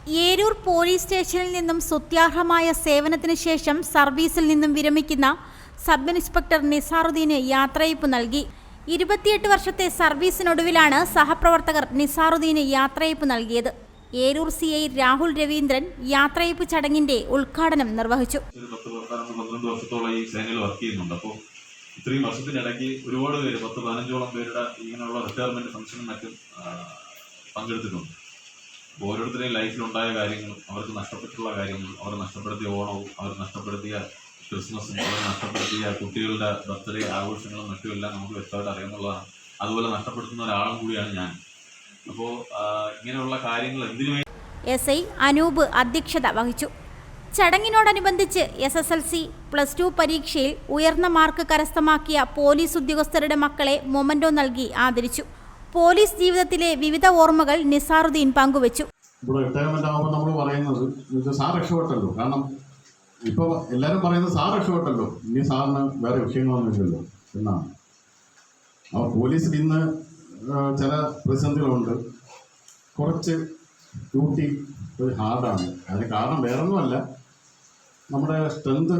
Eroor police സ്റ്റേഷനിൽ നിന്നും സ്തുത്യാർഹമായ സേവനത്തിന് ശേഷം സർവീസിൽ നിന്നും വിരമിക്കുന്ന സബ് ഇൻസ്പെക്ടർ നിസാറുദ്ദീന് യാത്രയയപ്പ് നൽകി. 28 വർഷത്തെ സർവീസിനൊടുവിലാണ് സഹപ്രവർത്തകർ നിസാറുദ്ദീന് യാത്രയയപ്പ് നൽകിയത്. ഏരൂർ CI രാഹുൽ രവീന്ദ്രൻ യാത്രയയപ്പ് ചടങ്ങിന്റെ ഉദ്ഘാടനം നിർവഹിച്ചു. 12 വർഷത്തോളം ഈ സേനയിൽ വർക്ക് ചെയ്യുന്നുണ്ട്. അപ്പോൾ ഇത്രയും വർഷത്തിനിടയ്ക്ക് ഒരുപാട് പേര് 10-15ഓളം പേരുടെ ഇങ്ങനെയുള്ള റിട്ടയർമെന്റ് ഫംഗ്ഷനും മറ്റും പങ്കെടുത്തിട്ടുണ്ട്. ഓരോരുത്തരുടെയും ലൈഫിലുണ്ടായ കാര്യങ്ങളും അവർക്ക് നഷ്ടപ്പെട്ടുള്ള കാര്യങ്ങളും അവർ നഷ്ടപ്പെടുത്തിയ ഓണവും അവർ നഷ്ടപ്പെടുത്തിയ ക്രിസ്മസും അവർ നഷ്ടപ്പെടുത്തിയ കുട്ടികളുടെ ബർത്ത്ഡേ ആഘോഷങ്ങളും മറ്റുമെല്ലാം നമുക്ക് വ്യക്തമായിട്ട് അറിയാമെന്നുള്ളതാണ്. അതുപോലെ നഷ്ടപ്പെടുത്തുന്ന ഒരാളും കൂടിയാണ് ഞാൻ. അപ്പോൾ ഇങ്ങനെയുള്ള കാര്യങ്ങൾ എന്തിനു SI അനൂപ് അധ്യക്ഷത വഹിച്ചു. ചടങ്ങിനോടനുബന്ധിച്ച് SSLC +2 പരീക്ഷയിൽ ഉയർന്ന മാർക്ക് കരസ്ഥമാക്കിയ പോലീസ് ഉദ്യോഗസ്ഥരുടെ മക്കളെ മൊമന്റോ നൽകി ആദരിച്ചു. പോലീസ് ജീവിതത്തിലെ വിവിധ ഓർമ്മകൾ നിസാറുദ്ദീൻ പങ്കുവച്ചു. ഇവിടെ റിട്ടയർമെന്റ് ആകുമ്പോൾ നമ്മൾ പറയുന്നത് സാർ രക്ഷപ്പെട്ടല്ലോ, കാരണം ഇപ്പോൾ എല്ലാവരും പറയുന്നത് സാർ രക്ഷപ്പെട്ടല്ലോ, ഇനി സാറിന് വേറെ വിഷയങ്ങളൊന്നും ഇല്ലല്ലോ എന്നാണ്. അപ്പോൾ പോലീസിൽ ഇന്ന് ചില പ്രതിസന്ധികളുണ്ട്. കുറച്ച് ഡ്യൂട്ടി ഒരു ഹാർഡാണ്. അതിന് കാരണം വേറൊന്നുമല്ല, നമ്മുടെ സ്ട്രെങ്ത്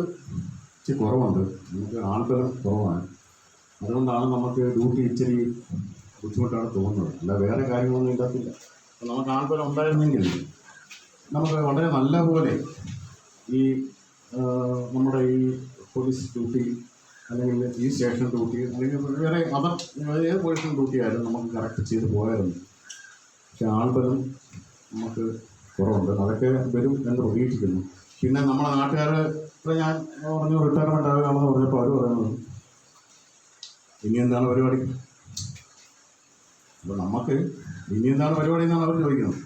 ഇച്ചിരി കുറവുണ്ട്, നമുക്ക് ആൾബലം കുറവാണ്. അതുകൊണ്ടാണ് നമുക്ക് ഡ്യൂട്ടി ഇച്ചിരി ബുദ്ധിമുട്ടാണ് തോന്നുന്നത്. അല്ല വേറെ കാര്യങ്ങളൊന്നും ഇല്ലാത്തില്ല. അപ്പോൾ നമുക്ക് ആൾബലം ഉണ്ടായിരുന്നെങ്കിൽ നമുക്ക് വളരെ നല്ല പോലെ ഈ നമ്മുടെ ഈ പോലീസ് ഡ്യൂട്ടി അല്ലെങ്കിൽ ഈ സ്റ്റേഷൻ ഡ്യൂട്ടി അല്ലെങ്കിൽ വേറെ ഏത് പോലീസ് ഡ്യൂട്ടി ആയാലും നമുക്ക് കറക്റ്റ് ചെയ്ത് പോയായിരുന്നു. പക്ഷെ ആൾബലം നമുക്ക് കുറവുണ്ട്. അതൊക്കെ വരും എന്ന് പ്രതീക്ഷിക്കുന്നു. പിന്നെ നമ്മുടെ നാട്ടുകാർ ഇപ്പോൾ ഞാൻ പറഞ്ഞു റിട്ടയർമെൻ്റ് ആകുകയാണെന്ന് പറഞ്ഞപ്പോൾ അവർ പറയുന്നത് ഇനി എന്താണ് പരിപാടി. അപ്പോൾ നമുക്ക് ഇനി എന്താണ് പരിപാടി എന്നാണ് അവർ ചോദിക്കുന്നത്.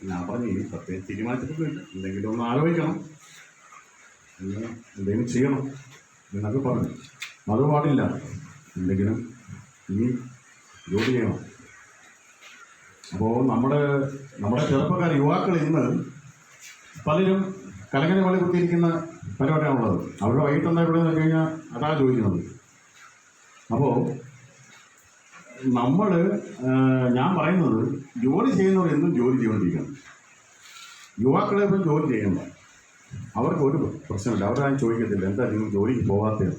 ഞാൻ പറഞ്ഞു ഇനി പ്രത്യേകിച്ച് തീരുമാനിച്ചിട്ടില്ല, എന്തെങ്കിലും ഒന്ന് ആലോചിക്കണം, എന്തെങ്കിലും ചെയ്യണം എന്നൊക്കെ പറഞ്ഞു. അത് പാടില്ല, എന്തെങ്കിലും ഇനി ജോലി ചെയ്യണം. അപ്പോൾ നമ്മുടെ ചെറുപ്പക്കാർ യുവാക്കൾ ഇന്ന് പലരും കലങ്ങനെ പോലെ കുത്തിയിരിക്കുന്ന പരിപാടിയാണുള്ളത്. അവരുടെ വൈകിട്ടുണ്ടായി ഇവിടെ നിന്ന് കഴിഞ്ഞാൽ അതാണ് ചോദിക്കുന്നത്. അപ്പോൾ ഞാൻ പറയുന്നത് ജോലി ചെയ്യുന്നവർ എന്നും ജോലി ചെയ്തുകൊണ്ടിരിക്കണം. യുവാക്കളെ ഇപ്പം ജോലി ചെയ്യണ്ട, അവർക്ക് ഒരു പ്രശ്നമില്ല. അവരാരും ചോദിക്കത്തില്ല എന്താ നിങ്ങൾ ജോലിക്ക് പോകാത്തത്.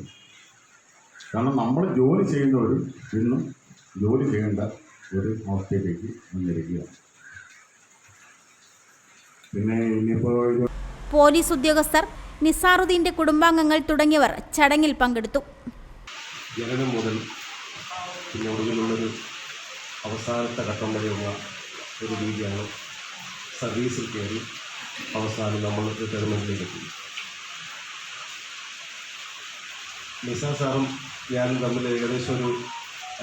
കാരണം നമ്മൾ ജോലി ചെയ്യുന്നവർ ഇന്നും ജോലി ചെയ്യേണ്ട ഒരു അവസ്ഥയിലേക്ക് വന്നിരിക്കുകയാണ്. പിന്നെ ഇനിയിപ്പോൾ പോലീസ് ഉദ്യോഗസ്ഥർ, നിസാറുദ്ദീന്റെ കുടുംബാംഗങ്ങൾ തുടങ്ങിയവർ ചടങ്ങിൽ പങ്കെടുത്തു. ജനനം മുതൽ പിന്നെ ഒടുവിലുള്ളൊരു അവസാനത്തെ ഘട്ടം വരെയുള്ള ഒരു രീതിയാണ് സർവീസിൽ കയറി അവസാനം നമ്മൾ റിട്ടയർമെൻറ്റിലേക്ക് എത്തി. നിസാർ സാറും ഞാനും തമ്മിൽ ഏകദേശം ഒരു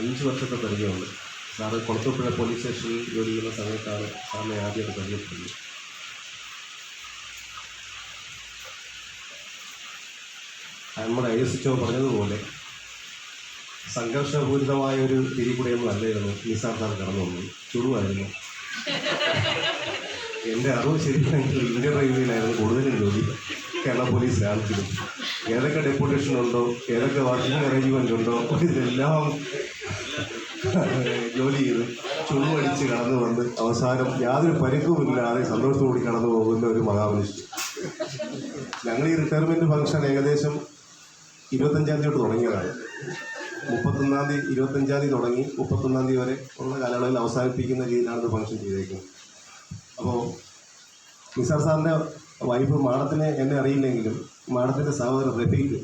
5 വർഷത്തെ പരിചയമുണ്ട്. സാറ് കൊളത്തൂപ്പുഴ പോലീസ് സ്റ്റേഷനിൽ ജോലി ചെയ്യുന്ന സമയത്താണ് സാറിനെ ആദ്യമായിട്ട് പരിചയപ്പെടുന്നത്. നമ്മുടെ ISHO പറഞ്ഞതുപോലെ സംഘർഷപൂരിതമായ ഒരു തിരി കൂടെയൊന്നും അല്ലായിരുന്നു നിസാർ സാർ കടന്നു വന്നത്. ചുടുവായിരുന്നു. എൻ്റെ അറിവ് ശരിയാണെങ്കിൽ ഇന്ത്യൻ റെയിൽവേയിലായിരുന്നു കൂടുതലും ജോലി. കേരള പോലീസിലാണെങ്കിലും ഏതൊക്കെ ഡെപ്യൂട്ടേഷൻ ഉണ്ടോ, ഏതൊക്കെ വർക്കിംഗ് അറേഞ്ച്മെൻ്റ് ഉണ്ടോ, ഇതെല്ലാം ജോലി ചെയ്ത് ചുടുവടിച്ച് കടന്നു വന്ന് അവസാനം യാതൊരു പരിക്കുമില്ലാതെ സന്തോഷത്തോടെ കടന്നു പോകുന്ന ഒരു മഹാമനുഷ്യൻ. ഞങ്ങൾ ഈ റിട്ടയർമെൻറ്റ് ഫംഗ്ഷൻ ഏകദേശം 25-ാം തീയതി തൊട്ട് തുടങ്ങിയതാണ്. 25-ാം തീയതി തുടങ്ങി 31-ാം തീയതി വരെ ഉള്ള കാലയളവിൽ അവസാനിപ്പിക്കുന്ന രീതിയിലാണ് ഇത് ഫംഗ്ഷൻ ചെയ്തേക്കുന്നത്. അപ്പോൾ നിസാർ സാറിൻ്റെ വൈഫ് മാഡത്തിനെ എന്നെ അറിയില്ലെങ്കിലും മാഡത്തിൻ്റെ സഹോദരൻ റഫീഖ്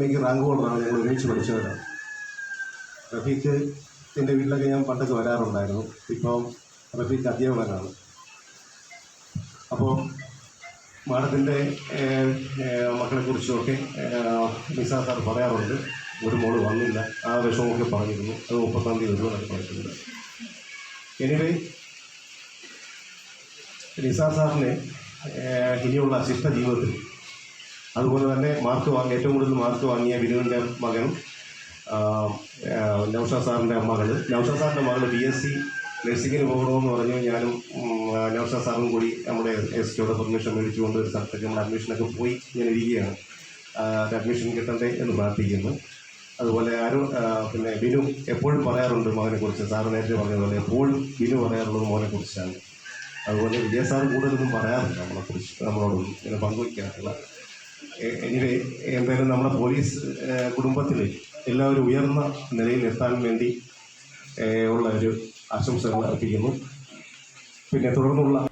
MAക്ക് റാങ്ക് ഹോൾഡറാണ്. ഞങ്ങൾ ഒരുമിച്ച് പഠിച്ചവരാണ്. റഫീഖിൻ്റെ വീട്ടിലൊക്കെ ഞാൻ പണ്ടൊക്കെ വരാറുണ്ടായിരുന്നു. ഇപ്പം റഫീഖ് അധ്യാപകനാണ്. അപ്പോൾ മാഡത്തിൻ്റെ മക്കളെക്കുറിച്ചുമൊക്കെ നിസാർ സാർ പറയാറുണ്ട്. ഒരു മോള് വന്നില്ല, ആ വിഷമമൊക്കെ പറഞ്ഞിരുന്നു. അത് 30-ാം തീയതി വരുമെന്നൊക്കെ പറഞ്ഞിട്ടുണ്ട്. എനിവേ നിസാർ സാറിന് ഇനിയുള്ള ശിഷ്ട ജീവിതത്തിൽ അതുപോലെ തന്നെ ഏറ്റവും കൂടുതൽ മാർക്ക് വാങ്ങിയ ബിനുവിൻ്റെ മകനും നൗഷാദ് സാറിൻ്റെ നൗഷാദ് മകൾ BSc നഴ്സിങ്ങിന് പോകണമെന്ന് പറഞ്ഞു. ഞാനും നൗഷാദ് സാറും കൂടി നമ്മുടെ SHOയുടെ പെർമിഷൻ മേടിച്ചുകൊണ്ട് ഒരു സ്ഥലത്തൊക്കെ നമ്മുടെ അഡ്മിഷനൊക്കെ പോയി ഇങ്ങനെ ഇരിക്കുകയാണ്. അഡ്മിഷൻ കിട്ടണ്ടേ എന്ന് പ്രാർത്ഥിക്കുന്നു. അതുപോലെ പിന്നെ ബിനു എപ്പോഴും പറയാറുണ്ട് മകനെക്കുറിച്ച്. സാറ് നേരത്തെ പറഞ്ഞതുപോലെ എപ്പോഴും ബിനു പറയാറുള്ളത് മോനെക്കുറിച്ചാണ്. അതുപോലെ വിജയ സാർ കൂടുതലൊന്നും പറയാറില്ല നമ്മളെക്കുറിച്ച്, നമ്മളോടൊന്നും ഇങ്ങനെ പങ്കുവയ്ക്കാറില്ല. എനിവേ, എന്തായാലും നമ്മുടെ പോലീസ് കുടുംബത്തിൽ എല്ലാവരും ഉയർന്ന നിലയിൽ എത്താൻ വേണ്ടി ഉള്ള ഒരു ആശംസകൾ അർപ്പിക്കുന്നു. പിന്നെ തുടർന്നുള്ള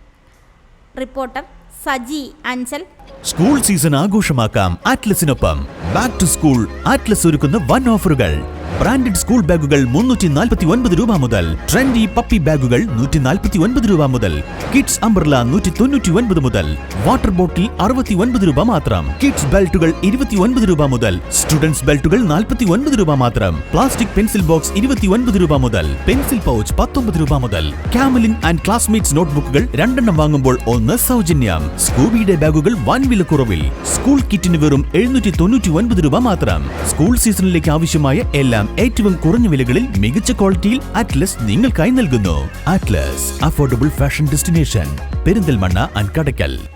reporter Saji Anchal. School season ആഘോഷമാക്കാം ആറ്റ്ലസിനൊപ്പം. ബാക്ക് ടു സ്കൂൾ ആറ്റ്ലസ് ഒരുക്കുന്ന വൻ ഓഫറുകൾ. ബ്രാൻഡഡ് സ്കൂൾ ബാഗുകൾ 349 രൂപ മുതൽ, ട്രെൻഡി പപ്പി ബാഗുകൾ 149 രൂപ മുതൽ, കിഡ്സ് അംബ്രല 199 മുതൽ, വാട്ടർ ബോട്ടിൽ 69 രൂപ മാത്രം, കിഡ്സ് ബെൽറ്റുകൾ 29 രൂപ മുതൽ, സ്റ്റുഡൻസ് ബെൽറ്റുകൾ 49 രൂപ മാത്രം, പ്ലാസ്റ്റിക് പെൻസിൽ ബോക്സ് 29 രൂപ മുതൽ, പെൻസിൽ പൗച്ച് 19 രൂപ മുതൽ, കാമലിൻ ആൻഡ് ക്ലാസ്മേറ്റ്സ് നോട്ട്ബുക്കുകൾ 2 എണ്ണം വാങ്ങുമ്പോൾ 1 സൗജന്യം. സ്കൂബിയുടെ ബാഗുകൾ വൻ വിലക്കുറവിൽ. സ്കൂൾ കിറ്റിന് വെറും 799 രൂപ മാത്രം. സ്കൂൾ സീസണിലേക്ക് ആവശ്യമായ എല്ലാം ഏറ്റവും കുറഞ്ഞ വിലകളിൽ മികച്ച ക്വാളിറ്റിയിൽ അറ്റ്ലസ് നിങ്ങൾക്കായി നൽകുന്നു. Atlas, affordable fashion destination, Perinthalmanna and Kadakkal.